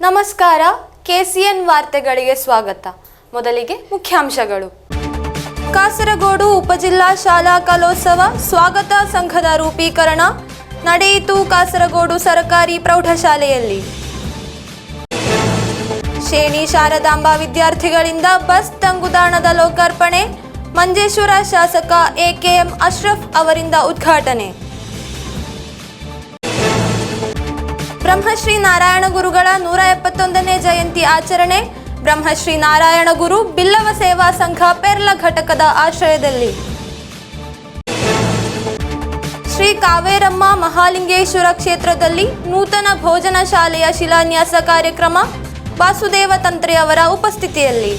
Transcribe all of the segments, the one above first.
ನಮಸ್ಕಾರ. ಕೆಸಿಎನ್ ವಾರ್ತೆಗಳಿಗೆ ಸ್ವಾಗತ. ಮೊದಲಿಗೆ ಮುಖ್ಯಾಂಶಗಳು. ಕಾಸರಗೋಡು ಉಪಜಿಲ್ಲಾ ಶಾಲಾ ಕಲೋತ್ಸವ ಸ್ವಾಗತ ಸಂಘದ ರೂಪೀಕರಣ ನಡೆಯಿತು ಕಾಸರಗೋಡು ಸರ್ಕಾರಿ ಪ್ರೌಢಶಾಲೆಯಲ್ಲಿ. ಶೇಣಿ ಶಾರದಾಂಬಾ ವಿದ್ಯಾರ್ಥಿಗಳಿಂದ ಬಸ್ ತಂಗುದಾಣದ ಲೋಕಾರ್ಪಣೆ, ಮಂಜೇಶ್ವರ ಶಾಸಕ ಎಕೆಎಂ ಅಶ್ರಫ್ ಅವರಿಂದ ಉದ್ಘಾಟನೆ. ಬ್ರಹ್ಮಶ್ರೀ ನಾರಾಯಣ ಗುರುಗಳ 171ನೇ ಜಯಂತಿ ಆಚರಣೆ ಬ್ರಹ್ಮಶ್ರೀ ನಾರಾಯಣ ಗುರು ಬಿಲ್ಲವ ಸೇವಾ ಸಂಘ ಪೆರ್ಲ ಘಟಕದ ಆಶ್ರಯದಲ್ಲಿ. ಶ್ರೀ ಕಾವೇರಮ್ಮ ಮಹಾಲಿಂಗೇಶ್ವರ ಕ್ಷೇತ್ರದಲ್ಲಿ ನೂತನ ಭೋಜನ ಶಾಲೆಯ ಶಿಲಾನ್ಯಾಸ ಕಾರ್ಯಕ್ರಮ ವಾಸುದೇವ ತಂತ್ರೆಯವರ ಉಪಸ್ಥಿತಿಯಲ್ಲಿ.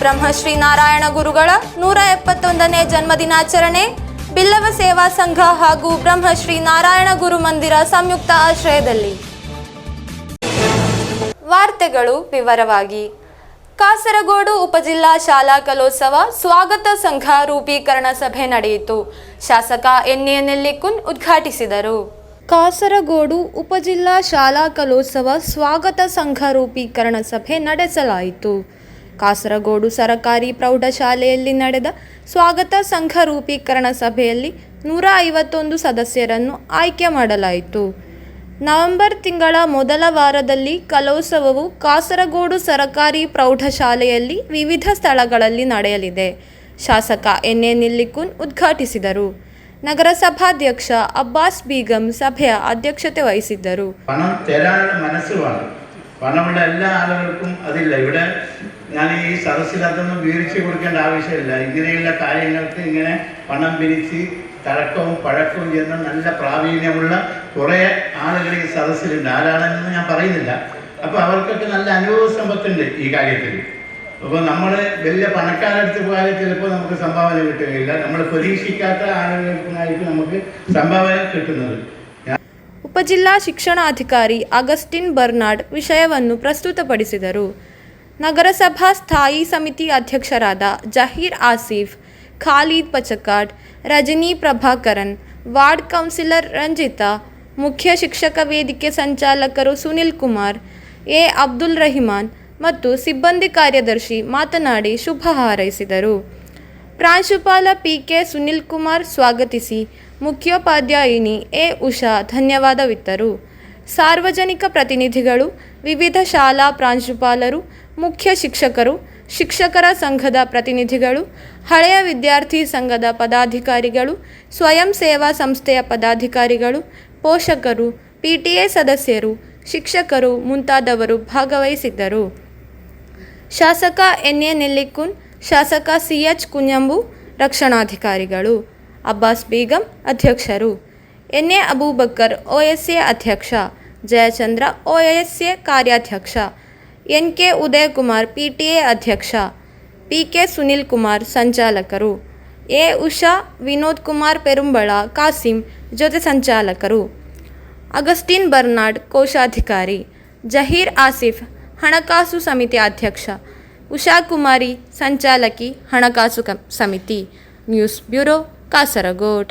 ಬ್ರಹ್ಮಶ್ರೀ ನಾರಾಯಣ ಗುರುಗಳ 171ನೇ ಜನ್ಮದಿನಾಚರಣೆ ಬಿಲ್ಲವ ಸೇವಾ ಸಂಘ ಹಾಗೂ ಬ್ರಹ್ಮಶ್ರೀ ನಾರಾಯಣ ಗುರು ಮಂದಿರ ಸಂಯುಕ್ತ ಆಶ್ರಯದಲ್ಲಿ. ವಾರ್ತೆಗಳು ವಿವರವಾಗಿ. ಕಾಸರಗೋಡು ಉಪಜಿಲ್ಲಾ ಶಾಲಾ ಕಲೋತ್ಸವ ಸ್ವಾಗತ ಸಂಘ ರೂಪೀಕರಣ ಸಭೆ ನಡೆಯಿತು. ಶಾಸಕ ಎನ್ಎ ನೆಲ್ಲಿಕುನ್ ಉದ್ಘಾಟಿಸಿದರು. ಕಾಸರಗೋಡು ಉಪಜಿಲ್ಲಾ ಶಾಲಾ ಕಲೋತ್ಸವ ಸ್ವಾಗತ ಸಂಘ ರೂಪೀಕರಣ ಸಭೆ ನಡೆಸಲಾಯಿತು. ಕಾಸರಗೋಡು ಸರ್ಕಾರಿ ಪ್ರೌಢಶಾಲೆಯಲ್ಲಿ ನಡೆದ ಸ್ವಾಗತ ಸಂಘ ರೂಪೀಕರಣ ಸಭೆಯಲ್ಲಿ 151 ಸದಸ್ಯರನ್ನು ಆಯ್ಕೆ ಮಾಡಲಾಯಿತು. ನವೆಂಬರ್ ತಿಂಗಳ ಮೊದಲ ವಾರದಲ್ಲಿ ಕಲೋತ್ಸವವು ಕಾಸರಗೋಡು ಸರ್ಕಾರಿ ಪ್ರೌಢಶಾಲೆಯಲ್ಲಿ ವಿವಿಧ ಸ್ಥಳಗಳಲ್ಲಿ ನಡೆಯಲಿದೆ. ಶಾಸಕ ಎನ್ಎ ನೆಲ್ಲಿಕುನ್ ಉದ್ಘಾಟಿಸಿದರು. നഗരസഭാധ്യക്ഷ അബ്ബാസ് ബീഗം സഭയ അധ്യക്ഷತೆ വഹിಸಿದ್ದರು. പണം തരാനുള്ള മനസ്സ് വേണം. പണമുള്ള എല്ലാ ആളുകൾക്കും അതില്ല. ഇവിടെ ഞാൻ ഈ സദസ്സിൽ അതൊന്നും വിവരിച്ചു കൊടുക്കേണ്ട ആവശ്യമില്ല. ഇങ്ങനെയുള്ള കാര്യങ്ങൾക്ക് ഇങ്ങനെ പണം പിരിച്ച് തഴക്കവും പഴക്കവും ചെയ്യുന്ന നല്ല പ്രാവീണ്യമുള്ള കുറേ ആളുകൾ ഈ സദസ്സിലുണ്ട്. ആരാണെന്ന് ഞാൻ പറയുന്നില്ല. അപ്പോൾ അവർക്കൊക്കെ നല്ല അനുഭവ സമ്പത്തുണ്ട് ഈ കാര്യത്തിൽ. അപ്പോൾ നമ്മൾ വലിയ പണക്കാരടുത്ത് പോയാൽ ചിലപ്പോൾ നമുക്ക് സംഭാവന കിട്ടുകയില്ല. നമ്മൾ പ്രതീക്ഷിക്കാത്ത ആളുകൾക്കായിരിക്കും നമുക്ക് സംഭാവന കിട്ടുന്നത്. ಉಪಜಿಲ್ಲಾ ಶಿಕ್ಷಣಾಧಿಕಾರಿ ಅಗಸ್ಟಿನ್ ಬರ್ನಾಡ್ ವಿಷಯವನ್ನು ಪ್ರಸ್ತುತಪಡಿಸಿದರು. ನಗರಸಭಾ ಸ್ಥಾಯಿ ಸಮಿತಿ ಅಧ್ಯಕ್ಷರಾದ ಜಹೀರ್ ಆಸಿಫ್, ಖಾಲಿದ್ ಪಚಕಾಡ್, ರಜನಿ ಪ್ರಭಾಕರನ್, ವಾರ್ಡ್ ಕೌನ್ಸಿಲರ್ ರಂಜಿತಾ, ಮುಖ್ಯ ಶಿಕ್ಷಕ ವೇದಿಕೆ ಸಂಚಾಲಕರು ಸುನಿಲ್ ಕುಮಾರ್, ಎ ಅಬ್ದುಲ್ ರಹಿಮಾನ್ ಮತ್ತು ಸಿಬ್ಬಂದಿ ಕಾರ್ಯದರ್ಶಿ ಮಾತನಾಡಿ ಶುಭ ಹಾರೈಸಿದರು. ಪ್ರಾಂಶುಪಾಲ ಪಿಕೆ ಸುನಿಲ್ ಕುಮಾರ್ ಸ್ವಾಗತಿಸಿ ಮುಖ್ಯೋಪಾಧ್ಯಾಯಿನಿ ಎ ಉಷಾ ಧನ್ಯವಾದವಿತ್ತರು. ಸಾರ್ವಜನಿಕ ಪ್ರತಿನಿಧಿಗಳು, ವಿವಿಧ ಶಾಲಾ ಪ್ರಾಂಶುಪಾಲರು, ಮುಖ್ಯ ಶಿಕ್ಷಕರು, ಶಿಕ್ಷಕರ ಸಂಘದ ಪ್ರತಿನಿಧಿಗಳು, ಹಳೆಯ ವಿದ್ಯಾರ್ಥಿ ಸಂಘದ ಪದಾಧಿಕಾರಿಗಳು, ಸ್ವಯಂ ಸೇವಾ ಸಂಸ್ಥೆಯ ಪದಾಧಿಕಾರಿಗಳು, ಪೋಷಕರು, ಪಿಟಿಎ ಸದಸ್ಯರು, ಶಿಕ್ಷಕರು ಮುಂತಾದವರು ಭಾಗವಹಿಸಿದ್ದರು. ಶಾಸಕ ಎನ್ಎ ನೆಲ್ಲಿಕುನ್, ಶಾಸಕ ಸಿಎಚ್ ಕುഞ്ഞಂಬು ರಕ್ಷಣಾಧಿಕಾರಿಗಳು, ಅಬ್ಬಾಸ್ ಬೇಗಂ ಅಧ್ಯಕ್ಷರು, ಎನ್ಎ ಅಬೂಬಕರ್ ಒಎಸ್ಎ ಅಧ್ಯಕ್ಷ, ಜಯಚಂದ್ರ ಒಎಸ್ಎ ಕಾರ್ಯಾಧ್ಯಕ್ಷ, ಎನ್ಕೆ ಉದಯಕುಮಾರ್ ಪಿಟಿಎ ಅಧ್ಯಕ್ಷ, ಪಿಕೆ ಸುನಿಲ್ ಕುಮಾರ್ ಸಂಚಾಲಕರು, ಎ ಉಷಾ, ವಿನೋದ್ ಕುಮಾರ್ ಪೆರುಂಬಳ, ಕಾಸಿಂ ಜೊತೆ ಸಂಚಾಲಕರು, ಅಗಸ್ಟಿನ್ ಬರ್ನಾಡ್ ಕೋಶಾಧಿಕಾರಿ, ಜಹೀರ್ ಆಸಿಫ್ ಹಣಕಾಸು ಸಮಿತಿ ಅಧ್ಯಕ್ಷ, ಉಷಾ ಕುಮಾರಿ ಸಂಚಾಲಕಿ ಹಣಕಾಸು ಸಮಿತಿ. News bureau Kasaragod.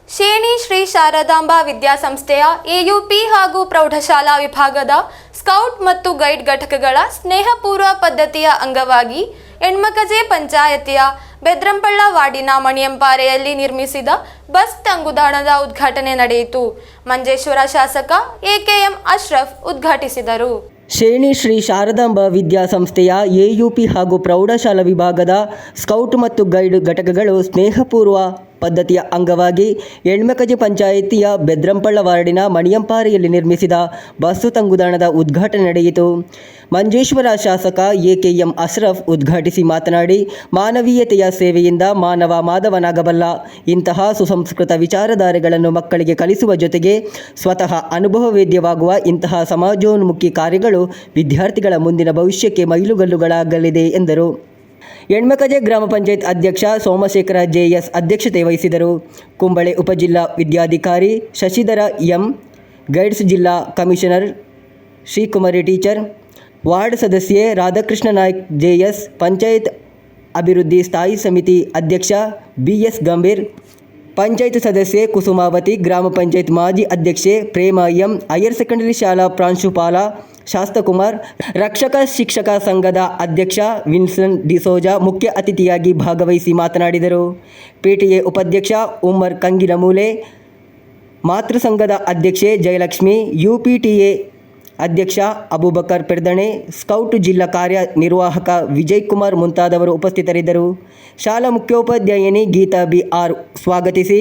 ಶೇಣಿ ಶ್ರೀ ಶಾರದಾಂಬಾ ವಿದ್ಯಾಸಂಸ್ಥೆಯ ಎಯುಪಿ ಹಾಗೂ ಪ್ರೌಢಶಾಲಾ ವಿಭಾಗದ ಸ್ಕೌಟ್ ಮತ್ತು ಗೈಡ್ ಘಟಕಗಳ ಸ್ನೇಹಪೂರ್ವ ಪದ್ಧತಿಯ ಅಂಗವಾಗಿ ಎಣ್ಮಕಜೆ ಪಂಚಾಯತಿಯ ಬೆದ್ರಂಪಳ್ಳ ವಾರ್ಡಿನ ಮಣಿಯಂಪಾರೆಯಲ್ಲಿ ನಿರ್ಮಿಸಿದ ಬಸ್ ತಂಗುದಾಣದ ಉದ್ಘಾಟನೆ ನಡೆಯಿತು. ಮಂಜೇಶ್ವರ ಶಾಸಕ ಎಕೆಎಂ ಅಶ್ರಫ್ ಉದ್ಘಾಟಿಸಿದರು. ಶೇಣಿ ಶ್ರೀ ಶಾರದಾಂಬಾ ವಿದ್ಯಾಸಂಸ್ಥೆಯ ಎಯುಪಿ ಹಾಗೂ ಪ್ರೌಢಶಾಲಾ ವಿಭಾಗದ ಸ್ಕೌಟ್ ಮತ್ತು ಗೈಡ್ ಘಟಕಗಳು ಸ್ನೇಹಪೂರ್ವ ಪದ್ಧತಿಯ ಅಂಗವಾಗಿ ಎಣ್ಮಕಜೆ ಪಂಚಾಯಿತಿಯ ಬೆದ್ರಂಪಳ್ಳ ವಾರ್ಡಿನ ಮಣಿಯಂಪಾರೆಯಲ್ಲಿ ನಿರ್ಮಿಸಿದ ಬಸ್ಸು ತಂಗುದಾಣದ ಉದ್ಘಾಟನೆ ನಡೆಯಿತು. ಮಂಜೇಶ್ವರ ಶಾಸಕ ಎಕೆಎಂ ಅಶ್ರಫ್ ಉದ್ಘಾಟಿಸಿ ಮಾತನಾಡಿ, ಮಾನವೀಯತೆಯ ಸೇವೆಯಿಂದ ಮಾನವ ಮಾಧವನಾಗಬಲ್ಲ. ಇಂತಹ ಸುಸಂಸ್ಕೃತ ವಿಚಾರಧಾರೆಗಳನ್ನು ಮಕ್ಕಳಿಗೆ ಕಲಿಸುವ ಜೊತೆಗೆ ಸ್ವತಃ ಅನುಭವವೇದ್ಯವಾಗುವ ಇಂತಹ ಸಮಾಜೋನ್ಮುಖಿ ಕಾರ್ಯಗಳು ವಿದ್ಯಾರ್ಥಿಗಳ ಮುಂದಿನ ಭವಿಷ್ಯಕ್ಕೆ ಮೈಲುಗಲ್ಲುಗಳಾಗಲಿದೆ ಎಂದರು. ಎಣ್ಮಕಜೆ ಗ್ರಾಮ ಪಂಚಾಯತ್ ಅಧ್ಯಕ್ಷ ಸೋಮಶೇಖರ ಜೆಎಸ್ ಅಧ್ಯಕ್ಷತೆ ವಹಿಸಿದರು. ಕುಂಬಳೆ ಉಪಜಿಲ್ಲಾ ವಿದ್ಯಾಧಿಕಾರಿ ಶಶಿಧರ ಎಂ, ಗೈಡ್ಸ್ ಜಿಲ್ಲಾ ಕಮಿಷನರ್ ಶ್ರೀಕುಮಾರಿ ಟೀಚರ್, ವಾರ್ಡ್ ಸದಸ್ಯೆ ರಾಧಾಕೃಷ್ಣ ನಾಯ್ಕ್ ಜೆಎಸ್, ಪಂಚಾಯತ್ ಅಭಿವೃದ್ಧಿ ಸ್ಥಾಯಿ ಸಮಿತಿ ಅಧ್ಯಕ್ಷ BS ಗಂಭೀರ್, ಪಂಚಾಯತ್ ಸದಸ್ಯೆ ಕುಸುಮಾವತಿ, ಗ್ರಾಮ ಪಂಚಾಯತ್ ಮಾಜಿ ಅಧ್ಯಕ್ಷೆ ಪ್ರೇಮ ಎಂ, ಹೈಯರ್ ಸೆಕೆಂಡರಿ ಶಾಲಾ ಪ್ರಾಂಶುಪಾಲ ಶಾಸ್ತಕುಮಾರ್, ರಕ್ಷಕ ಶಿಕ್ಷಕ ಸಂಘದ ಅಧ್ಯಕ್ಷ ವಿನ್ಸನ್ ಡಿಸೋಜಾ ಮುಖ್ಯ ಅತಿಥಿಯಾಗಿ ಭಾಗವಹಿಸಿ ಮಾತನಾಡಿದರು. PTA ಉಪಾಧ್ಯಕ್ಷ ಉಮ್ಮರ್ ಕಂಗಿನಮೂಲೆ, ಮಾತೃ ಸಂಘದ ಅಧ್ಯಕ್ಷೆ ಜಯಲಕ್ಷ್ಮಿ, UPTA ಅಧ್ಯಕ್ಷ ಅಬೂಬಕರ್ ಪೆರ್ದಣೆ, ಸ್ಕೌಟ್ ಜಿಲ್ಲಾ ಕಾರ್ಯನಿರ್ವಾಹಕ ವಿಜಯ್ ಕುಮಾರ್ ಮುಂತಾದವರು ಉಪಸ್ಥಿತರಿದ್ದರು. ಶಾಲಾ ಮುಖ್ಯೋಪಾಧ್ಯಾಯಿನಿ ಗೀತಾ BR ಸ್ವಾಗತಿಸಿ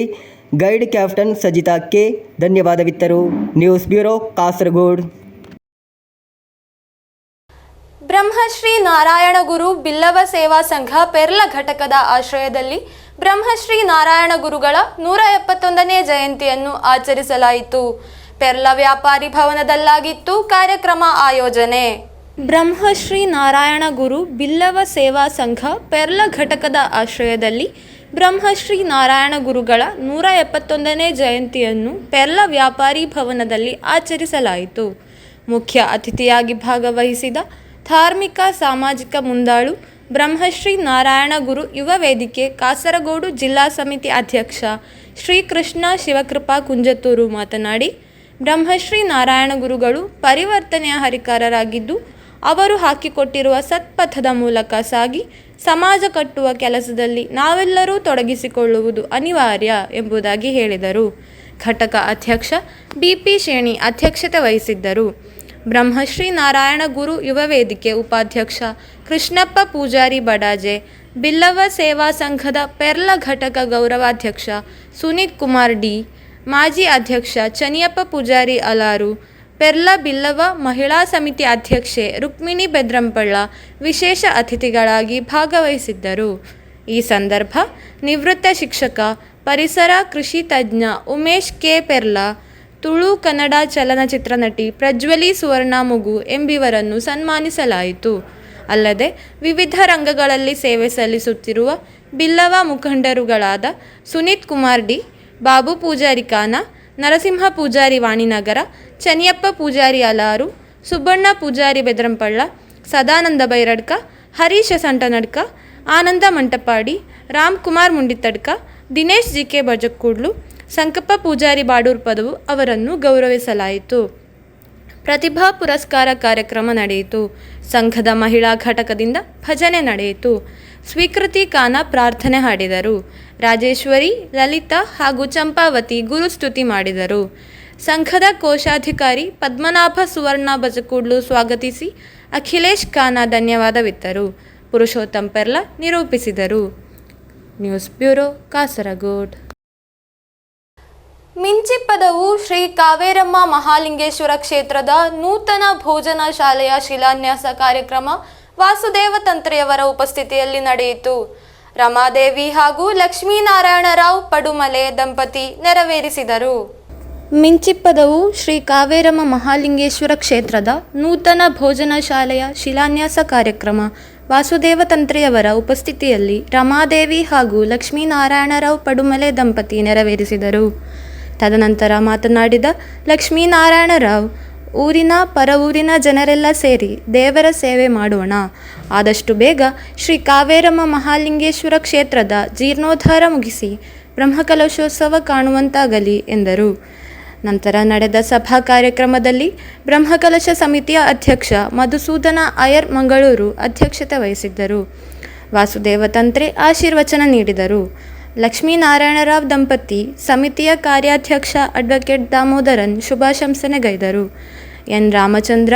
ಗೈಡ್ ಕ್ಯಾಪ್ಟನ್ ಸಜಿತಾ K ಧನ್ಯವಾದವಿತ್ತರು. News bureau, Kasaragod. ಬ್ರಹ್ಮಶ್ರೀ ನಾರಾಯಣ ಗುರು ಬಿಲ್ಲವ ಸೇವಾ ಸಂಘ ಪೆರ್ಲ ಘಟಕದ ಆಶ್ರಯದಲ್ಲಿ ಬ್ರಹ್ಮಶ್ರೀ ನಾರಾಯಣ ಗುರುಗಳ 171ನೇ ಜಯಂತಿಯನ್ನು ಆಚರಿಸಲಾಯಿತು. ಪೆರ್ಲ ವ್ಯಾಪಾರಿ ಭವನದಲ್ಲಾಗಿತ್ತು ಕಾರ್ಯಕ್ರಮ ಆಯೋಜನೆ. ಬ್ರಹ್ಮಶ್ರೀ ನಾರಾಯಣ ಗುರು ಬಿಲ್ಲವ ಸೇವಾ ಸಂಘ ಪೆರ್ಲ ಘಟಕದ ಆಶ್ರಯದಲ್ಲಿ ಬ್ರಹ್ಮಶ್ರೀ ನಾರಾಯಣ ಗುರುಗಳ 171ನೇ ಜಯಂತಿಯನ್ನು ಪೆರ್ಲ ವ್ಯಾಪಾರಿ ಭವನದಲ್ಲಿ ಆಚರಿಸಲಾಯಿತು. ಮುಖ್ಯ ಅತಿಥಿಯಾಗಿ ಭಾಗವಹಿಸಿದ ಧಾರ್ಮಿಕ ಸಾಮಾಜಿಕ ಮುಂದಾಳು ಬ್ರಹ್ಮಶ್ರೀ ನಾರಾಯಣ ಗುರು ಯುವ ವೇದಿಕೆ ಕಾಸರಗೋಡು ಜಿಲ್ಲಾ ಸಮಿತಿ ಅಧ್ಯಕ್ಷ ಶ್ರೀಕೃಷ್ಣ ಶಿವಕೃಪಾ ಕುಂಜತ್ತೂರು ಮಾತನಾಡಿ, ಬ್ರಹ್ಮಶ್ರೀ ನಾರಾಯಣ ಗುರುಗಳು ಪರಿವರ್ತನೆಯ ಹರಿಕಾರರಾಗಿದ್ದು, ಅವರು ಹಾಕಿಕೊಟ್ಟಿರುವ ಸತ್ಪಥದ ಮೂಲಕ ಸಾಗಿ ಸಮಾಜ ಕಟ್ಟುವ ಕೆಲಸದಲ್ಲಿ ನಾವೆಲ್ಲರೂ ತೊಡಗಿಸಿಕೊಳ್ಳುವುದು ಅನಿವಾರ್ಯ ಎಂಬುದಾಗಿ ಹೇಳಿದರು. ಘಟಕ ಅಧ್ಯಕ್ಷ BP ಶೇಣಿ ಅಧ್ಯಕ್ಷತೆ ವಹಿಸಿದ್ದರು. ಬ್ರಹ್ಮಶ್ರೀ ನಾರಾಯಣ ಗುರು ಯುವ ವೇದಿಕೆ ಉಪಾಧ್ಯಕ್ಷ ಕೃಷ್ಣಪ್ಪ ಪೂಜಾರಿ ಬಡಾಜೆ, ಬಿಲ್ಲವ ಸೇವಾ ಸಂಘದ ಪೆರ್ಲ ಘಟಕ ಗೌರವಾಧ್ಯಕ್ಷ ಸುನೀತ್ ಕುಮಾರ್ D, ಮಾಜಿ ಅಧ್ಯಕ್ಷ ಚನಿಯಪ್ಪ ಪೂಜಾರಿ ಅಲಾರು, ಪೆರ್ಲ ಬಿಲ್ಲವ ಮಹಿಳಾ ಸಮಿತಿ ಅಧ್ಯಕ್ಷೆ ರುಕ್ಮಿಣಿ ಬೆದ್ರಂಪಳ್ಳ ವಿಶೇಷ ಅತಿಥಿಗಳಾಗಿ ಭಾಗವಹಿಸಿದ್ದರು. ಈ ಸಂದರ್ಭ ನಿವೃತ್ತ ಶಿಕ್ಷಕ, ಪರಿಸರ ಕೃಷಿ ತಜ್ಞ ಉಮೇಶ್ K ಪೆರ್ಲ, ತುಳು ಕನ್ನಡ ಚಲನಚಿತ್ರ ನಟಿ ಪ್ರಜ್ವಲಿ ಸುವರ್ಣ ಮುಗು ಎಂಬಿವರನ್ನು ಸನ್ಮಾನಿಸಲಾಯಿತು. ಅಲ್ಲದೆ ವಿವಿಧ ರಂಗಗಳಲ್ಲಿ ಸೇವೆ ಸಲ್ಲಿಸುತ್ತಿರುವ ಬಿಲ್ಲವ ಮುಖಂಡರುಗಳಾದ ಸುನೀತ್ ಕುಮಾರ್ D, ಬಾಬು ಪೂಜಾರಿ ಖಾನ, ನರಸಿಂಹ ಪೂಜಾರಿ ವಾಣಿನಗರ, ಚನಿಯಪ್ಪ ಪೂಜಾರಿ ಅಲಾರು, ಸುಬ್ಬಣ್ಣ ಪೂಜಾರಿ ಬೆದ್ರಂಪಳ್ಳ, ಸದಾನಂದ ಬೈರಡ್ಕ, ಹರೀಶ ಸಂಟನಡ್ಕ, ಆನಂದ ಮಂಟಪಾಡಿ, ರಾಮ್ ಕುಮಾರ್ ಮುಂಡಿತಡ್ಕ, ದಿನೇಶ್ GK ಬಜಕ್ಕೂಡ್ಲು, ಸಂಕಪ್ಪ ಪೂಜಾರಿ ಬಾಡೂರ್ ಪದವು ಅವರನ್ನು ಗೌರವಿಸಲಾಯಿತು. ಪ್ರತಿಭಾ ಪುರಸ್ಕಾರ ಕಾರ್ಯಕ್ರಮ ನಡೆಯಿತು. ಸಂಘದ ಮಹಿಳಾ ಘಟಕದಿಂದ ಭಜನೆ ನಡೆಯಿತು. ಸ್ವೀಕೃತಿ ಖಾನ ಪ್ರಾರ್ಥನೆ ಹಾಡಿದರು. ರಾಜೇಶ್ವರಿ, ಲಲಿತಾ ಹಾಗೂ ಚಂಪಾವತಿ ಗುರುಸ್ತುತಿ ಮಾಡಿದರು. ಸಂಘದ ಕೋಶಾಧಿಕಾರಿ ಪದ್ಮನಾಭ ಸುವರ್ಣ ಬಜಕೂಡ್ಲು ಸ್ವಾಗತಿಸಿ ಅಖಿಲೇಶ್ ಖಾನ ಧನ್ಯವಾದವಿತ್ತರು. ಪುರುಷೋತ್ತಮ್ ಪೆರ್ಲ ನಿರೂಪಿಸಿದರು. News bureau, Kasaragod. ಮಿಂಚಿಪ್ಪದವು ಶ್ರೀ ಕಾವೇರಮ್ಮ ಮಹಾಲಿಂಗೇಶ್ವರ ಕ್ಷೇತ್ರದ ನೂತನ ಭೋಜನ ಶಾಲೆಯ ಶಿಲಾನ್ಯಾಸ ಕಾರ್ಯಕ್ರಮ ವಾಸುದೇವ ತಂತ್ರೆಯವರ ಉಪಸ್ಥಿತಿಯಲ್ಲಿ ನಡೆಯಿತು. ರಮಾದೇವಿ ಹಾಗೂ ಲಕ್ಷ್ಮೀನಾರಾಯಣರಾವ್ ಪಡುಮಲೆ ದಂಪತಿ ನೆರವೇರಿಸಿದರು. ಮಿಂಚಿಪ್ಪದವು ಶ್ರೀ ಕಾವೇರಮ್ಮ ಮಹಾಲಿಂಗೇಶ್ವರ ಕ್ಷೇತ್ರದ ನೂತನ ಭೋಜನ ಶಾಲೆಯ ಶಿಲಾನ್ಯಾಸ ಕಾರ್ಯಕ್ರಮ ವಾಸುದೇವ ತಂತ್ರೆಯವರ ಉಪಸ್ಥಿತಿಯಲ್ಲಿ ರಮಾದೇವಿ ಹಾಗೂ ಲಕ್ಷ್ಮೀನಾರಾಯಣರಾವ್ ಪಡುಮಲೆ ದಂಪತಿ ನೆರವೇರಿಸಿದರು. ತದನಂತರ ಮಾತನಾಡಿದ ಲಕ್ಷ್ಮೀನಾರಾಯಣರಾವ್, ಊರಿನ ಪರವೂರಿನ ಜನರೆಲ್ಲ ಸೇರಿ ದೇವರ ಸೇವೆ ಮಾಡೋಣ. ಆದಷ್ಟು ಬೇಗ ಶ್ರೀ ಕಾವೇರಮ್ಮ ಮಹಾಲಿಂಗೇಶ್ವರ ಕ್ಷೇತ್ರದ ಜೀರ್ಣೋದ್ಧಾರ ಮುಗಿಸಿ ಬ್ರಹ್ಮಕಲಶೋತ್ಸವ ಕಾಣುವಂತಾಗಲಿ ಎಂದರು. ನಂತರ ನಡೆದ ಸಭಾ ಕಾರ್ಯಕ್ರಮದಲ್ಲಿ ಬ್ರಹ್ಮಕಲಶ ಸಮಿತಿಯ ಅಧ್ಯಕ್ಷ ಮಧುಸೂದನ ಅಯ್ಯರ್ ಮಂಗಳೂರು ಅಧ್ಯಕ್ಷತೆ ವಹಿಸಿದ್ದರು. ವಾಸುದೇವ ತಂತ್ರೆ ಆಶೀರ್ವಚನ ನೀಡಿದರು. ಲಕ್ಷ್ಮೀನಾರಾಯಣರಾವ್ ದಂಪತಿ ಸಮಿತಿಯ ಕಾರ್ಯಾಧ್ಯಕ್ಷ ಅಡ್ವೊಕೇಟ್ ದಾಮೋದರನ್ ಶುಭಾಶಂಸನೆಗೈದರು. N Ramachandra,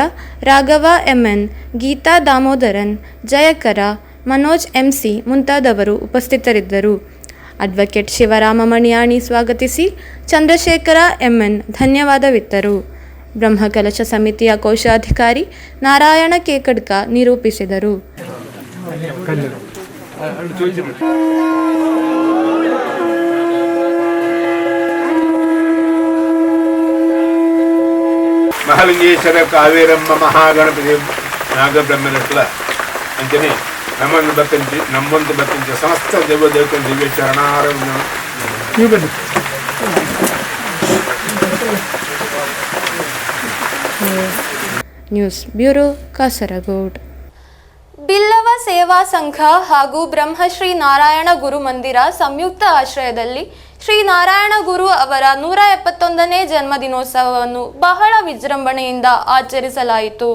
Raghava MN, Geetha Damodaran, Jayakara, Manoj MC ಮುಂತಾದವರು ಉಪಸ್ಥಿತರಿದ್ದರು. ಅಡ್ವೊಕೇಟ್ ಶಿವರಾಮ ಮಣಿಯಾಣಿ ಸ್ವಾಗತಿಸಿ ಚಂದ್ರಶೇಖರ MN ಧನ್ಯವಾದವಿತ್ತರು. ಬ್ರಹ್ಮಕಲಶ ಸಮಿತಿಯ ಕೋಶಾಧಿಕಾರಿ ನಾರಾಯಣ ಕೇಕಡ್ಕ ನಿರೂಪಿಸಿದರು. ಮಹಾಲಿಂಗೇಶ್ವರ ಕಾವೇರಮ್ಮ ಮಹಾಗಣಪತಿ ನಾಗಬ್ರಹ್ಮನಟ್ಲ ಅಂತಾನೆ ನಮ್ಮನ್ನು ಬತ್ತಂತೆ ಸಮಸ್ತ ದೇವದೇವತೆ ದಿವ್ಯ ಶರಣಾರಂಭ ನ್ಯೂಸ್ ಬ್ಯೂರೋ, ಕಾಸರಗೋಡು. ಬಿಲ್ಲವ ಸೇವಾ ಸಂಘ ಹಾಗೂ ಬ್ರಹ್ಮಶ್ರೀ ನಾರಾಯಣ ಗುರು ಮಂದಿರ ಸಂಯುಕ್ತ ಆಶ್ರಯದಲ್ಲಿ ಶ್ರೀ ನಾರಾಯಣ ಗುರು ಅವರ 171ನೇ ಜನ್ಮದಿನೋತ್ಸವವನ್ನು ಬಹಳ ವಿಜೃಂಭಣೆಯಿಂದ ಆಚರಿಸಲಾಯಿತು.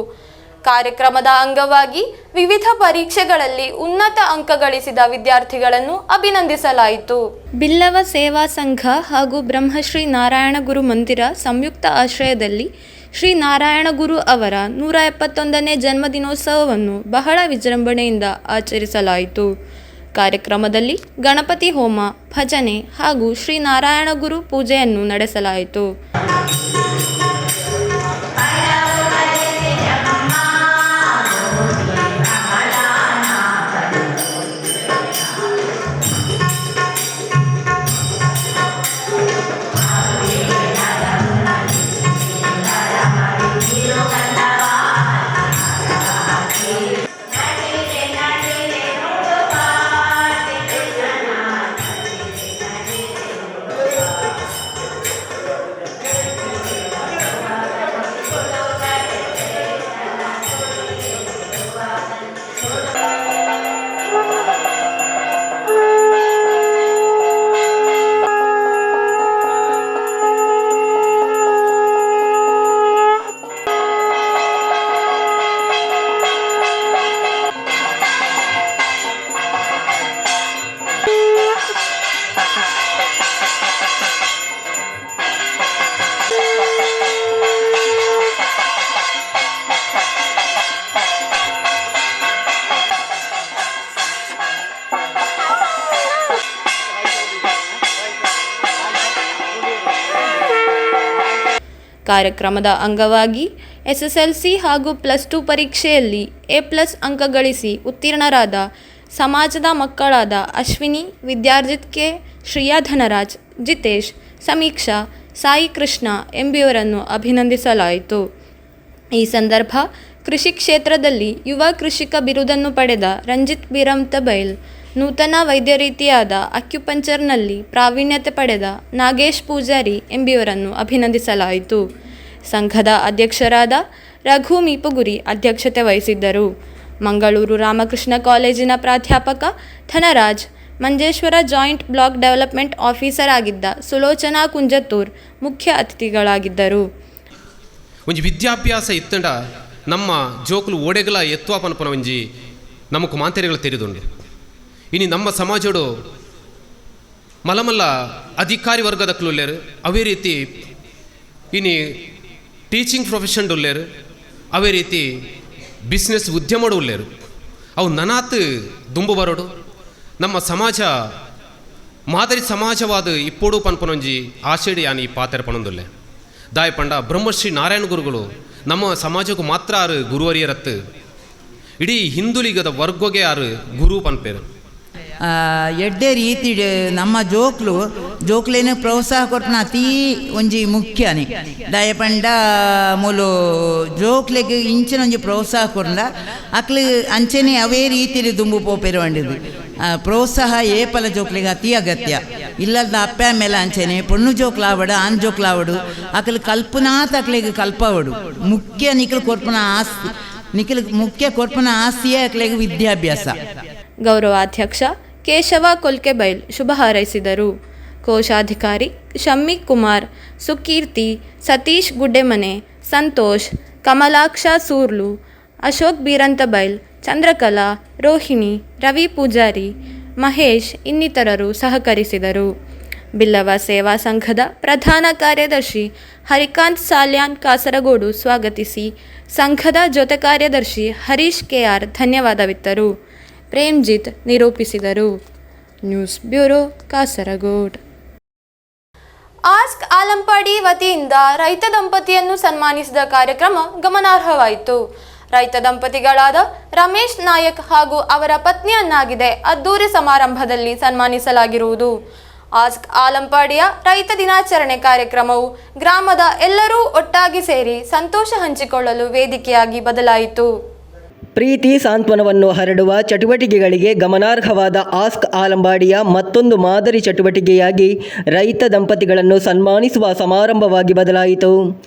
ಕಾರ್ಯಕ್ರಮದ ಅಂಗವಾಗಿ ವಿವಿಧ ಪರೀಕ್ಷೆಗಳಲ್ಲಿ ಉನ್ನತ ಅಂಕ ಗಳಿಸಿದ ವಿದ್ಯಾರ್ಥಿಗಳನ್ನು ಅಭಿನಂದಿಸಲಾಯಿತು. ಬಿಲ್ಲವ ಸೇವಾ ಸಂಘ ಹಾಗೂ ಬ್ರಹ್ಮಶ್ರೀ ನಾರಾಯಣ ಗುರು ಮಂದಿರ ಸಂಯುಕ್ತ ಆಶ್ರಯದಲ್ಲಿ ಶ್ರೀ ನಾರಾಯಣ ಗುರು ಅವರ 171ನೇ ಜನ್ಮದಿನೋತ್ಸವವನ್ನು ಬಹಳ ವಿಜೃಂಭಣೆಯಿಂದ ಆಚರಿಸಲಾಯಿತು. ಕಾರ್ಯಕ್ರಮದಲ್ಲಿ ಗಣಪತಿ ಹೋಮ, ಭಜನೆ ಹಾಗೂ ಶ್ರೀ ನಾರಾಯಣ ಗುರು ಪೂಜೆಯನ್ನು ನಡೆಸಲಾಯಿತು. ಕಾರ್ಯಕ್ರಮದ ಅಂಗವಾಗಿ SSLC ಹಾಗೂ +2 ಪರೀಕ್ಷೆಯಲ್ಲಿ A+ ಅಂಕ ಗಳಿಸಿ ಉತ್ತೀರ್ಣರಾದ ಸಮಾಜದ ಮಕ್ಕಳಾದ ಅಶ್ವಿನಿ, ವಿದ್ಯಾರ್ಜಿತ್ ಕೆ, ಶ್ರೇಯಾ ಧನರಾಜ್, ಜಿತೇಶ್, ಸಮೀಕ್ಷಾ, ಸಾಯಿ ಕೃಷ್ಣ ಎಂಬಿಯವರನ್ನು ಅಭಿನಂದಿಸಲಾಯಿತು. ಈ ಸಂದರ್ಭ ಕೃಷಿ ಕ್ಷೇತ್ರದಲ್ಲಿ ಯುವ ಕೃಷಿಕ ಬಿರುದನ್ನು ಪಡೆದ ರಂಜಿತ್ ಬಿರಂತಬೈಲ್, ನೂತನ ವೈದ್ಯ ರೀತಿಯಾದ ಅಕ್ಯುಪಂಕ್ಚರ್ನಲ್ಲಿ ಪ್ರಾವೀಣ್ಯತೆ ಪಡೆದ ನಾಗೇಶ್ ಪೂಜಾರಿ ಎಂಬಿಯವರನ್ನು ಅಭಿನಂದಿಸಲಾಯಿತು. ಸಂಘದ ಅಧ್ಯಕ್ಷರಾದ ರಘು ಮೀಪುಗುರಿ ಅಧ್ಯಕ್ಷತೆ ವಹಿಸಿದ್ದರು. ಮಂಗಳೂರು ರಾಮಕೃಷ್ಣ ಕಾಲೇಜಿನ ಪ್ರಾಧ್ಯಾಪಕ Dhanraj, Manjeshwar joint block development officer ಆಗಿದ್ದ ಸುಲೋಚನಾ ಕುಂಜತ್ತೂರ್ ಮುಖ್ಯ ಅತಿಥಿಗಳಾಗಿದ್ದರು. ಒಂಜಿ ವಿದ್ಯಾಭ್ಯಾಸ ಇತ್ತಂಡ ನಮ್ಮ ಜೋಕುಲು ಓಡೆಗಲ ಎತ್ತುವಪನಪನ ಒಂಜಿ ನಮಕು ಮಾಂತೆರೆಗಳು ತೆರೆದುಂಡು. ಇನಿ ನಮ್ಮ ಸಮಾಜಡು ಮಲಮಲ್ಲ ಅಧಿಕಾರಿ ವರ್ಗದಕ್ಕಲು ಉಳ್ಳೇರು, ಅವೇ ರೀತಿ ಇನಿ ಟೀಚಿಂಗ್ ಪ್ರೊಫೆಷನ್ ಉಳ್ಳೇರು, ಅವೇ ರೀತಿ ಬಿಸ್ನೆಸ್ ಉದ್ಯಮಡು ಉಳ್ಳೇರು. ಅವು ನನಾತ್ ದುಂಬು ಬರೋಡು ನಮ್ಮ ಸಮಾಜ ಮಾದರಿ ಸಮಾಜವಾದ ಇಪ್ಪೋಡು ಪನ್ಪನೊಂಜಿ ಆಶೇಡಿ ಯಾನಿ ಪಾತ್ರ ಪಣೊಂದುಲ್ಲೆ ದಾಯ ಪಂಡ ಬ್ರಹ್ಮಶ್ರೀ ನಾರಾಯಣ ಗುರುಗಳು ನಮ್ಮ ಸಮಾಜಕ್ಕೂ ಮಾತ್ರ ಆರು ಗುರುವರಿಯರತ್ತು ಇಡೀ ಹಿಂದುಳಿಗದ ವರ್ಗಗೆ ಆರು ಗುರು ಪನ್ಪೇರು. ಎಡ್ಡೆ ರೀತಿ ನಮ್ಮ ಜೋಕ್ಲೇನು ಪ್ರೋತ್ಸಾಹ ಕೊಟ್ಟನ ಅತೀ ಒಂಜಿ ಮುಖ್ಯನೇ ದಾಯ ಪಂಡ ಮೂಲು ಜೋಕ್ಲೆಗೆ ಇಂಚಿನ ಒಂಜಿ ಪ್ರೋತ್ಸಾಹ ಕೊಟ್ಟ ಅಕ್ಲು ಅಂಚನೆ ಅವೇ ರೀತಿಲಿ ದುಂಬು ಪೋಪೇರು ಅಂಡಿದ್ದು ಪ್ರೋತ್ಸಾಹ ಏಪಲ ಜೋಕ್ಲೆಗೆ ಅತಿ ಅಗತ್ಯ. ಇಲ್ಲದ ಅಪ್ಪ ಮೇಲೆ ಅಂಚನೆ ಪೊಣ್ಣು ಜೋಕ್ಲಾವಡು ಆನ್ ಜೋಕ್ಲಾವಡು ಅಕ್ಲು ಕಲ್ಪನಾತ್ ಅಕ್ಲಿಗೆ ಕಲ್ಪವಡು ಮುಖ್ಯ ನಿಖಲು ಕೊರ್ಪನ ಆಸ್ತಿ ನಿಖಲು ಮುಖ್ಯ ಕೊರ್ಪನ ಆಸ್ತಿಯೇ ಅಕ್ಲಿಗೆ ವಿದ್ಯಾಭ್ಯಾಸ. ಗೌರವಾಧ್ಯಕ್ಷ ಕೇಶವ ಕೊಲ್ಕೆಬೈಲ್ ಶುಭ ಹಾರೈಸಿದರು. ಕೋಶಾಧಿಕಾರಿ ಶಮ್ಮಿ ಕುಮಾರ್, ಸುಕೀರ್ತಿ, ಸತೀಶ್ ಗುಡ್ಡೆಮನೆ, ಸಂತೋಷ್, ಕಮಲಾಕ್ಷ ಸೂರ್ಲು, ಅಶೋಕ್ ಬೀರಂತಬೈಲ್, ಚಂದ್ರಕಲಾ, ರೋಹಿಣಿ, ರವಿ ಪೂಜಾರಿ, ಮಹೇಶ್ ಇನ್ನಿತರರು ಸಹಕರಿಸಿದರು. ಬಿಲ್ಲವ ಸೇವಾ ಸಂಘದ ಪ್ರಧಾನ ಕಾರ್ಯದರ್ಶಿ ಹರಿಕಾಂತ್ ಸಾಲ್ಯಾನ್ ಕಾಸರಗೋಡು ಸ್ವಾಗತಿಸಿ ಸಂಘದ ಜೊತೆ ಕಾರ್ಯದರ್ಶಿ ಹರೀಶ್ ಕೆಆರ್ ಧನ್ಯವಾದವಿತ್ತರು. ಪ್ರೇಮ್ಜಿತ್ ನಿರೂಪಿಸಿದರು. News bureau, Kasaragod. ಆಸ್ಕ್ ಆಲಂಪಾಡಿ ವತಿಯಿಂದ ರೈತ ದಂಪತಿಯನ್ನು ಸನ್ಮಾನಿಸಿದ ಕಾರ್ಯಕ್ರಮ ಗಮನಾರ್ಹವಾಯಿತು. ರೈತ ದಂಪತಿಗಳಾದ ರಮೇಶ್ ನಾಯಕ್ ಹಾಗೂ ಅವರ ಪತ್ನಿಯನ್ನಾಗಿದೆ ಅದ್ದೂರಿ ಸಮಾರಂಭದಲ್ಲಿ ಸನ್ಮಾನಿಸಲಾಗಿರುವುದು. ಆಸ್ಕ್ ಆಲಂಪಾಡಿಯ ರೈತ ದಿನಾಚರಣೆ ಕಾರ್ಯಕ್ರಮವು ಗ್ರಾಮದ ಎಲ್ಲರೂ ಒಟ್ಟಾಗಿ ಸೇರಿ ಸಂತೋಷ ಹಂಚಿಕೊಳ್ಳಲು ವೇದಿಕೆಯಾಗಿ ಬದಲಾಯಿತು. ಪ್ರೀತಿ ಸಾಂತ್ವನವನ್ನು ಹರಡುವ ಚಟುವಟಿಕೆಗಳಿಗೆ ಗಮನಾರ್ಹವಾದ ಆಸ್ಕ್ ಆಲಂಬಾಡಿಯ ಮತ್ತೊಂದು ಮಾದರಿ ಚಟುವಟಿಕೆಯಾಗಿ ರೈತ ದಂಪತಿಗಳನ್ನು ಸನ್ಮಾನಿಸುವ ಸಮಾರಂಭವಾಗಿ ಬದಲಾಯಿತು.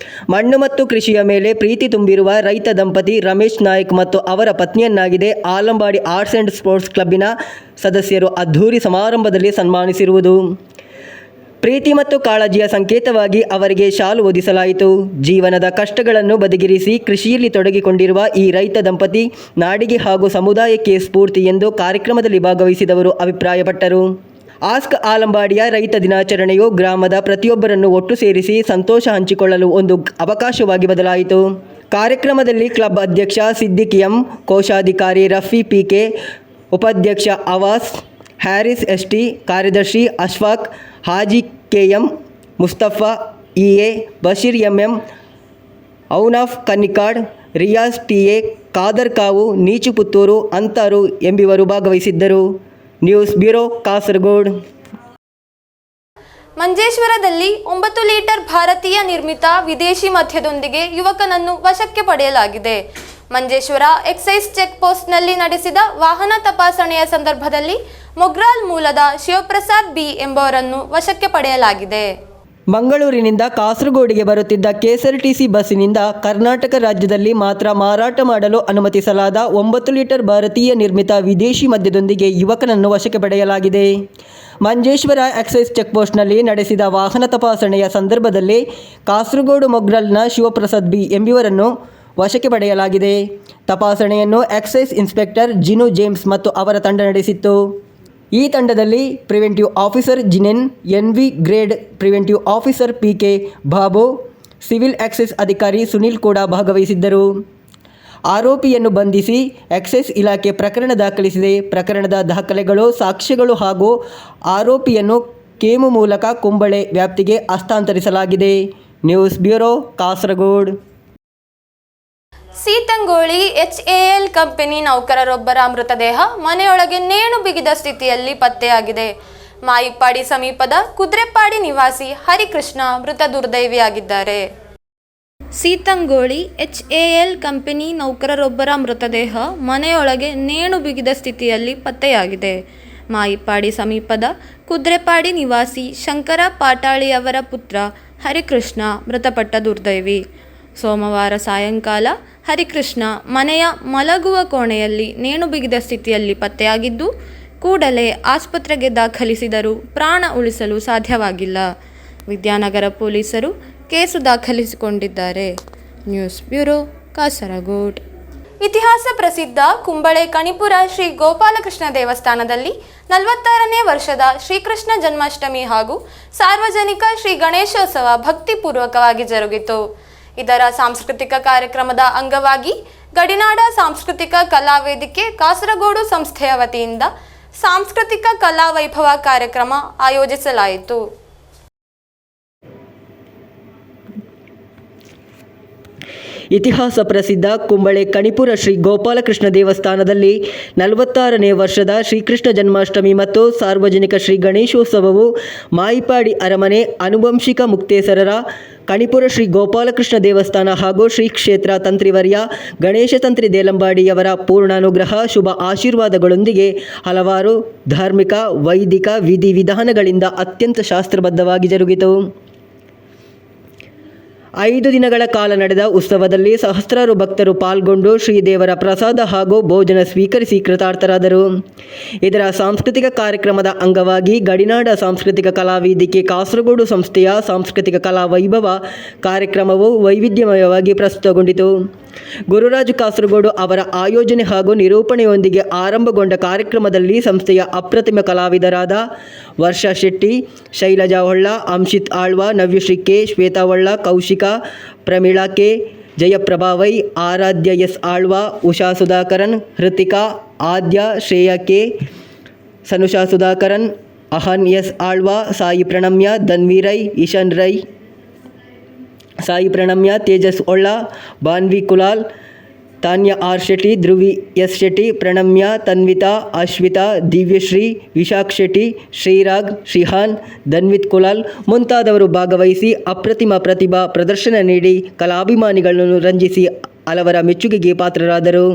ಮಣ್ಣು ಮತ್ತು ಕೃಷಿಯ ಮೇಲೆ ಪ್ರೀತಿ ತುಂಬಿರುವ ರೈತ ದಂಪತಿ ರಮೇಶ್ ನಾಯ್ಕ್ ಮತ್ತು ಅವರ ಪತ್ನಿಯನ್ನಾಗಿದೆ ಆಲಂಬಾಡಿ ಆರ್ಟ್ಸ್ ಆ್ಯಂಡ್ ಸ್ಪೋರ್ಟ್ಸ್ ಕ್ಲಬ್ಬಿನ ಸದಸ್ಯರು ಅದ್ಧೂರಿ ಸಮಾರಂಭದಲ್ಲಿ ಸನ್ಮಾನಿಸಿರುವುದು. ಪ್ರೀತಿ ಮತ್ತು ಕಾಳಜಿಯ ಸಂಕೇತವಾಗಿ ಅವರಿಗೆ ಶಾಲು ಹೊದಿಸಲಾಯಿತು. ಜೀವನದ ಕಷ್ಟಗಳನ್ನು ಬದಿಗಿರಿಸಿ ಕೃಷಿಯಲ್ಲಿ ತೊಡಗಿಕೊಂಡಿರುವ ಈ ರೈತ ದಂಪತಿ ನಾಡಿಗೆ ಹಾಗೂ ಸಮುದಾಯಕ್ಕೆ ಸ್ಫೂರ್ತಿ ಎಂದು ಕಾರ್ಯಕ್ರಮದಲ್ಲಿ ಭಾಗವಹಿಸಿದವರು ಅಭಿಪ್ರಾಯಪಟ್ಟರು. ಆಸ್ಕ್ ಆಲಂಬಾಡಿಯ ರೈತ ದಿನಾಚರಣೆಯು ಗ್ರಾಮದ ಪ್ರತಿಯೊಬ್ಬರನ್ನು ಒಟ್ಟು ಸೇರಿಸಿ ಸಂತೋಷ ಹಂಚಿಕೊಳ್ಳಲು ಒಂದು ಅವಕಾಶವಾಗಿ ಬದಲಾಯಿತು. ಕಾರ್ಯಕ್ರಮದಲ್ಲಿ ಕ್ಲಬ್ ಅಧ್ಯಕ್ಷ ಸಿದ್ದಿಕ್ ಎಂ, ಕೋಶಾಧಿಕಾರಿ ರಫಿ ಪಿಕೆ, ಉಪಾಧ್ಯಕ್ಷ ಅವಾಸ್, ಹ್ಯಾರಿಸ್ ಎಸ್ಟಿ, ಕಾರ್ಯದರ್ಶಿ Ashfaq, Haji KM, Mustafa EA, Basheer MM, Aunaf Kannikad, Riyaz TA, Khader Kavu, Neechu Puttur, ಅಂತಾರು ಎಂಬಿವರು ಭಾಗವಹಿಸಿದ್ದರು. News bureau, Kasaragod. ಮಂಜೇಶ್ವರದಲ್ಲಿ 9 ಲೀಟರ್ ಭಾರತೀಯ ನಿರ್ಮಿತ ವಿದೇಶಿ ಮದ್ಯದೊಂದಿಗೆ ಯುವಕನನ್ನು ವಶಕ್ಕೆ ಪಡೆಯಲಾಗಿದೆ. ಮಂಜೇಶ್ವರ ಎಕ್ಸೈಸ್ ಚೆಕ್ ಪೋಸ್ಟ್ನಲ್ಲಿ ನಡೆಸಿದ ವಾಹನ ತಪಾಸಣೆಯ ಸಂದರ್ಭದಲ್ಲಿ ಮೊಗ್ರಾಲ್ ಮೂಲದ ಶಿವಪ್ರಸಾದ್ ಬಿ ಎಂಬವರನ್ನು ವಶಕ್ಕೆ ಪಡೆಯಲಾಗಿದೆ. ಮಂಗಳೂರಿನಿಂದ ಕಾಸರಗೋಡಿಗೆ ಬರುತ್ತಿದ್ದ ಕೆಎಸ್ಆರ್ಟಿಸಿ ಬಸ್ಸಿನಿಂದ ಕರ್ನಾಟಕ ರಾಜ್ಯದಲ್ಲಿ ಮಾತ್ರ ಮಾರಾಟ ಮಾಡಲು ಅನುಮತಿಸಲಾದ 9 ಲೀಟರ್ ಭಾರತೀಯ ನಿರ್ಮಿತ ವಿದೇಶಿ ಮದ್ಯದೊಂದಿಗೆ ಯುವಕನನ್ನು ವಶಕ್ಕೆ ಪಡೆಯಲಾಗಿದೆ. ಮಂಜೇಶ್ವರ ಎಕ್ಸೈಸ್ ಚೆಕ್ಪೋಸ್ಟ್ನಲ್ಲಿ ನಡೆಸಿದ ವಾಹನ ತಪಾಸಣೆಯ ಸಂದರ್ಭದಲ್ಲಿ ಕಾಸರಗೋಡು ಮೊಗ್ರಾಲ್ನ ಶಿವಪ್ರಸಾದ್ ಬಿ ಎಂಬುವರನ್ನು ವಶಕ್ಕೆ ಪಡೆಯಲಾಗಿದೆ. ತಪಾಸಣೆಯನ್ನು ಎಕ್ಸೈಸ್ ಇನ್ಸ್ಪೆಕ್ಟರ್ ಜಿನು ಜೇಮ್ಸ್ ಮತ್ತು ಅವರ ತಂಡ ನಡೆಸಿತ್ತು. ಈ ತಂಡದಲ್ಲಿ preventive officer Jinen, NV grade preventive officer PK Babu, civil excise ಅಧಿಕಾರಿ ಸುನಿಲ್ ಕೂಡ ಭಾಗವಹಿಸಿದ್ದರು. ಆರೋಪಿಯನ್ನು ಬಂಧಿಸಿ ಎಕ್ಸೈಸ್ ಇಲಾಖೆ ಪ್ರಕರಣ ದಾಖಲಿಸಿದೆ. ಪ್ರಕರಣದ ದಾಖಲೆಗಳು, ಸಾಕ್ಷ್ಯಗಳು ಹಾಗೂ ಆರೋಪಿಯನ್ನು ಕೇಮು ಮೂಲಕ ಕುಂಬಳೆ ವ್ಯಾಪ್ತಿಗೆ ಹಸ್ತಾಂತರಿಸಲಾಗಿದೆ. News bureau, Kasaragod. Seethangoli HAL company ನೌಕರರೊಬ್ಬರ ಮೃತದೇಹ ಮನೆಯೊಳಗೆ ನೇಣು ಬಿಗಿದ ಸ್ಥಿತಿಯಲ್ಲಿ ಪತ್ತೆಯಾಗಿದೆ. ಮಾಯಿಪ್ಪಾಡಿ ಸಮೀಪದ ಕುದ್ರೆಪ್ಪಾಡಿ ನಿವಾಸಿ ಹರಿಕೃಷ್ಣ ಮೃತ ದುರ್ದೈವಿಯಾಗಿದ್ದಾರೆ. ಸೀತಂಗೋಳಿ HAL ಕಂಪನಿ ನೌಕರರೊಬ್ಬರ ಮೃತದೇಹ ಮನೆಯೊಳಗೆ ನೇಣು ಬಿಗಿದ ಸ್ಥಿತಿಯಲ್ಲಿ ಪತ್ತೆಯಾಗಿದೆ. ಮಾಯಿಪ್ಪಾಡಿ ಸಮೀಪದ ಕುದ್ರೆಪ್ಪಾಡಿ ನಿವಾಸಿ ಶಂಕರ ಪಾಟಾಳಿಯವರ ಪುತ್ರ ಹರಿಕೃಷ್ಣ ಮೃತಪಟ್ಟ ದುರ್ದೈವಿ. ಸೋಮವಾರ ಸಾಯಂಕಾಲ ಹರಿಕೃಷ್ಣ ಮನೆಯ ಮಲಗುವ ಕೋಣೆಯಲ್ಲಿ ನೇಣು ಬಿಗಿದ ಸ್ಥಿತಿಯಲ್ಲಿ ಪತ್ತೆಯಾಗಿದ್ದು, ಕೂಡಲೇ ಆಸ್ಪತ್ರೆಗೆ ದಾಖಲಿಸಿದರೂ ಪ್ರಾಣ ಉಳಿಸಲು ಸಾಧ್ಯವಾಗಿಲ್ಲ. ವಿದ್ಯಾನಗರ ಪೊಲೀಸರು ಕೇಸು ದಾಖಲಿಸಿಕೊಂಡಿದ್ದಾರೆ. News bureau, Kasaragod. ಇತಿಹಾಸ ಪ್ರಸಿದ್ಧ ಕುಂಬಳೆ ಕಣಿಪುರ ಶ್ರೀ ಗೋಪಾಲಕೃಷ್ಣ ದೇವಸ್ಥಾನದಲ್ಲಿ 46ನೇ ವರ್ಷದ ಶ್ರೀಕೃಷ್ಣ ಜನ್ಮಾಷ್ಟಮಿ ಹಾಗೂ ಸಾರ್ವಜನಿಕ ಶ್ರೀ ಗಣೇಶೋತ್ಸವ ಭಕ್ತಿಪೂರ್ವಕವಾಗಿ ಜರುಗಿತು. ಇದರ ಸಾಂಸ್ಕೃತಿಕ ಕಾರ್ಯಕ್ರಮದ ಅಂಗವಾಗಿ ಗಡಿನಾಡ ಸಾಂಸ್ಕೃತಿಕ ಕಲಾ ವೇದಿಕೆ ಕಾಸರಗೋಡು ಸಂಸ್ಥೆಯ ವತಿಯಿಂದ ಸಾಂಸ್ಕೃತಿಕ ಕಲಾ ವೈಭವ ಕಾರ್ಯಕ್ರಮ ಆಯೋಜಿಸಲಾಯಿತು. ಇತಿಹಾಸ ಪ್ರಸಿದ್ಧ ಕುಂಬಳೆ ಕಣಿಪುರ ಶ್ರೀ ಗೋಪಾಲಕೃಷ್ಣ ದೇವಸ್ಥಾನದಲ್ಲಿ 46ನೇ ವರ್ಷದ ಶ್ರೀಕೃಷ್ಣ ಜನ್ಮಾಷ್ಟಮಿ ಮತ್ತು ಸಾರ್ವಜನಿಕ ಶ್ರೀ ಗಣೇಶೋತ್ಸವವು ಮಾಯಿಪಾಡಿ ಅರಮನೆ ಅನುವಂಶಿಕ ಮುಕ್ತೇಸರರ ಕಣಿಪುರ ಶ್ರೀ ಗೋಪಾಲಕೃಷ್ಣ ದೇವಸ್ಥಾನ ಹಾಗೂ ಶ್ರೀ ಕ್ಷೇತ್ರ ತಂತ್ರಿವರ್ಯ ಗಣೇಶ ತಂತ್ರಿ ದೇಲಂಬಾಡಿಯವರ ಪೂರ್ಣಾನುಗ್ರಹ ಶುಭ ಆಶೀರ್ವಾದಗಳೊಂದಿಗೆ ಹಲವಾರು ಧಾರ್ಮಿಕ ವೈದಿಕ ವಿಧಿವಿಧಾನಗಳಿಂದ ಅತ್ಯಂತ ಶಾಸ್ತ್ರಬದ್ಧವಾಗಿ ಜರುಗಿತು. 5 ದಿನಗಳ ಕಾಲ ನಡೆದ ಉತ್ಸವದಲ್ಲಿ ಸಹಸ್ರಾರು ಭಕ್ತರು ಪಾಲ್ಗೊಂಡು ಶ್ರೀದೇವರ ಪ್ರಸಾದ ಹಾಗೂ ಭೋಜನ ಸ್ವೀಕರಿಸಿ ಕೃತಾರ್ಥರಾದರು. ಇದರ ಸಾಂಸ್ಕೃತಿಕ ಕಾರ್ಯಕ್ರಮದ ಅಂಗವಾಗಿ ಗಡಿನಾಡ ಸಾಂಸ್ಕೃತಿಕ ಕಲಾ ವೇದಿಕೆ ಕಾಸರಗೋಡು ಸಂಸ್ಥೆಯ ಸಾಂಸ್ಕೃತಿಕ ಕಲಾ ವೈಭವ ಕಾರ್ಯಕ್ರಮವು ವೈವಿಧ್ಯಮಯವಾಗಿ ಪ್ರಸ್ತುತಗೊಂಡಿತು. ಗುರುರಾಜ್ ಕಾಸರಗೋಡು ಅವರ ಆಯೋಜನೆ ಹಾಗೂ ನಿರೂಪಣೆಯೊಂದಿಗೆ ಆರಂಭಗೊಂಡ ಕಾರ್ಯಕ್ರಮದಲ್ಲಿ ಸಂಸ್ಥೆಯ ಅಪ್ರತಿಮ ಕಲಾವಿದರಾದ Varsha Shetty, Shailaja Holla, Anshith Alva, Navyashree K, Shwetha Holla, Kaushika, Prameela K, Jayaprabha Y, Aradhya S Alva, Usha Sudhakaran, Hrithika, Adya, Shreya K, Sanusha Sudhakaran, Ahan S Alva, Sai Pranamya, Dhanvi Rai, Ishan Rai, Sai Pranamya, Tejas Holla, Banvi Kulal, Tanya R Shetty, Dhruvi S Shetty, Pranamya, Tanvitha, Ashwitha, Divyashree, Vishakh Shetty, Shreerag, Shreehan, Dhanvith Kulal ಮುಂತಾದವರು ಭಾಗವಹಿಸಿ ಅಪ್ರತಿಮ ಪ್ರತಿಭಾ ಪ್ರದರ್ಶನ ನೀಡಿ ಕಲಾಭಿಮಾನಿಗಳನ್ನು ರಂಜಿಸಿ ಹಲವರ ಮೆಚ್ಚುಗೆಗೆ ಪಾತ್ರರಾದರು.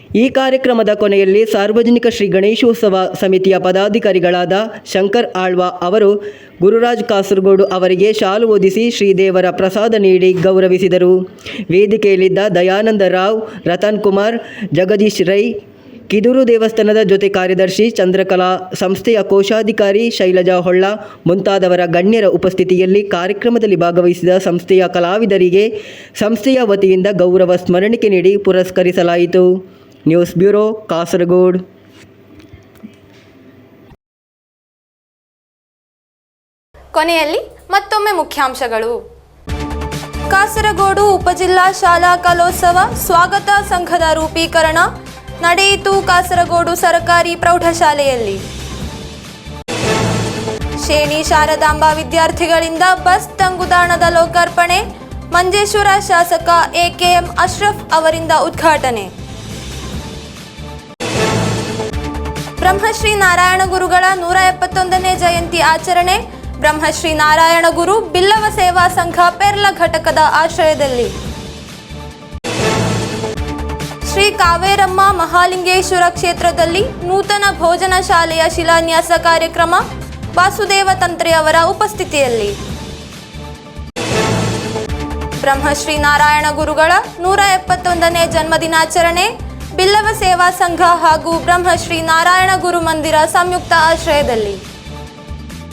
ಈ ಕಾರ್ಯಕ್ರಮದ ಕೊನೆಯಲ್ಲಿ ಸಾರ್ವಜನಿಕ ಶ್ರೀ ಗಣೇಶೋತ್ಸವ ಸಮಿತಿಯ ಪದಾಧಿಕಾರಿಗಳಾದ ಶಂಕರ್ ಆಳ್ವ ಅವರು ಗುರುರಾಜ್ ಕಾಸರಗೋಡು ಅವರಿಗೆ ಶಾಲು ಹೊದಿಸಿ ಶ್ರೀದೇವರ ಪ್ರಸಾದ ನೀಡಿ ಗೌರವಿಸಿದರು. ವೇದಿಕೆಯಲ್ಲಿದ್ದ ದಯಾನಂದ ರಾವ್, ರತನ್ ಕುಮಾರ್, ಜಗದೀಶ್ ರೈ, ಕಿದೂರು ದೇವಸ್ಥಾನದ ಜೊತೆ ಕಾರ್ಯದರ್ಶಿ ಚಂದ್ರಕಲಾ, ಸಂಸ್ಥೆಯ ಕೋಶಾಧಿಕಾರಿ ಶೈಲಜಾ ಹೊಳ್ಳ ಮುಂತಾದವರ ಗಣ್ಯರ ಉಪಸ್ಥಿತಿಯಲ್ಲಿ ಕಾರ್ಯಕ್ರಮದಲ್ಲಿ ಭಾಗವಹಿಸಿದ ಸಂಸ್ಥೆಯ ಕಲಾವಿದರಿಗೆ ಸಂಸ್ಥೆಯ ವತಿಯಿಂದ ಗೌರವ ಸ್ಮರಣಿಕೆ ನೀಡಿ ಪುರಸ್ಕರಿಸಲಾಯಿತು. News bureau, Kasaragod. ಕೊನೆಯಲ್ಲಿ ಮತ್ತೊಮ್ಮೆ ಮುಖ್ಯಾಂಶಗಳು. ಕಾಸರಗೋಡು ಉಪಜಿಲ್ಲಾ ಶಾಲಾ ಕಲೋತ್ಸವ ಸ್ವಾಗತ ಸಂಘದ ರೂಪೀಕರಣ ನಡೆಯಿತು ಕಾಸರಗೋಡು ಸರ್ಕಾರಿ ಪ್ರೌಢಶಾಲೆಯಲ್ಲಿ. ಶೇಣಿ ಶಾರದಾಂಬ ವಿದ್ಯಾರ್ಥಿಗಳಿಂದ ಬಸ್ ತಂಗುದಾಣದ ಲೋಕಾರ್ಪಣೆ, ಮಂಜೇಶ್ವರ ಶಾಸಕ ಎಕೆಎಂ ಅಶ್ರಫ್ ಅವರಿಂದ ಉದ್ಘಾಟನೆ. ಬ್ರಹ್ಮಶ್ರೀ ನಾರಾಯಣ ಗುರುಗಳ 171ನೇ ಜಯಂತಿ ಆಚರಣೆ ಬ್ರಹ್ಮಶ್ರೀ ನಾರಾಯಣ ಗುರು ಬಿಲ್ಲವ ಸೇವಾ ಸಂಘ ಪೆರ್ಲ ಘಟಕದ ಆಶ್ರಯದಲ್ಲಿ. ಶ್ರೀ ಕಾವೇರಮ್ಮ ಮಹಾಲಿಂಗೇಶ್ವರ ಕ್ಷೇತ್ರದಲ್ಲಿ ನೂತನ ಭೋಜನ ಶಾಲೆಯ ಶಿಲಾನ್ಯಾಸ ಕಾರ್ಯಕ್ರಮ ವಾಸುದೇವ ತಂತ್ರೆ ಅವರ ಉಪಸ್ಥಿತಿಯಲ್ಲಿ. ಬ್ರಹ್ಮಶ್ರೀ ನಾರಾಯಣ ಗುರುಗಳ 171ನೇ ಜನ್ಮದಿನಾಚರಣೆ ಬಿಲ್ಲವ ಸೇವಾ ಸಂಘ ಹಾಗೂ ಬ್ರಹ್ಮಶ್ರೀ ನಾರಾಯಣ ಗುರು ಮಂದಿರ ಸಂಯುಕ್ತ ಆಶ್ರಯದಲ್ಲಿ.